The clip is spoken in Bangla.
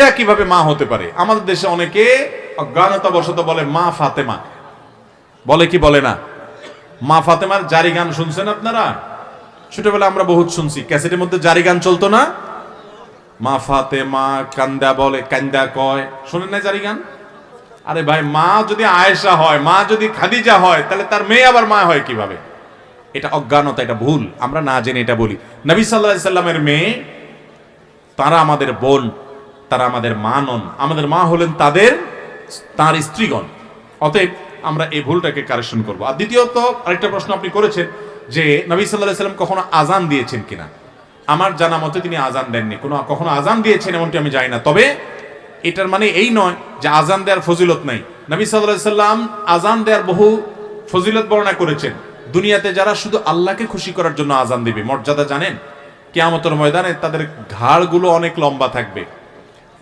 মেয়েরা কিভাবে মা হতে পারে? আমাদের দেশে অনেকে অজ্ঞানতাবশত বলে মা ফাতেমা, বলে কি বলে না? মা ফাতেমার জারি গান শুনছেন আপনারা? ছোটবেলা আমরা বহুত শুনছি, ক্যাসেটের মধ্যে জারি গান চলতো না? মা ফাতেমা কান্দা বলে, কান্দা কয়, শোনেন না জারি গান? আরে ভাই, মা যদি আয়েশা হয়, মা যদি খাদিজা হয়, তাহলে তার মেয়ে আবার মা হয় কিভাবে? এটা অজ্ঞানতা, এটা ভুল, আমরা না জেনে এটা বলি। নবী সাল্লাল্লাহু আলাইহি সাল্লামের মেয়ে, তারা আমাদের বোন, তারা আমাদের মা নন, আমাদের মা হলেন তার স্ত্রীগণ। অতএব আমরা এই ভুলটাকে কারেকশন করব। আর দ্বিতীয়ত আরেকটা প্রশ্ন আপনি করেছেন যে নবী সাল্লাল্লাহু আলাইহি সাল্লাম কখনো আজান দিয়েছেন কিনা। আমার জানা মতে তিনি আজান দেননি, কখনো আজান দিয়েছেন এমনটি আমি জানি না। তবে এটার মানে এই নয় যে আজান দেওয়ার ফজিলত নাই। নবী সাল্লাল্লাহু আলাইহি সাল্লাম আজান দেওয়ার বহু ফজিলত বর্ণনা করেছেন। দুনিয়াতে যারা শুধু আল্লাহকে খুশি করার জন্য আজান দিবে, মর্যাদা জানেন? কিয়ামতের ময়দানে তাদের ঘাড়গুলো অনেক লম্বা থাকবে।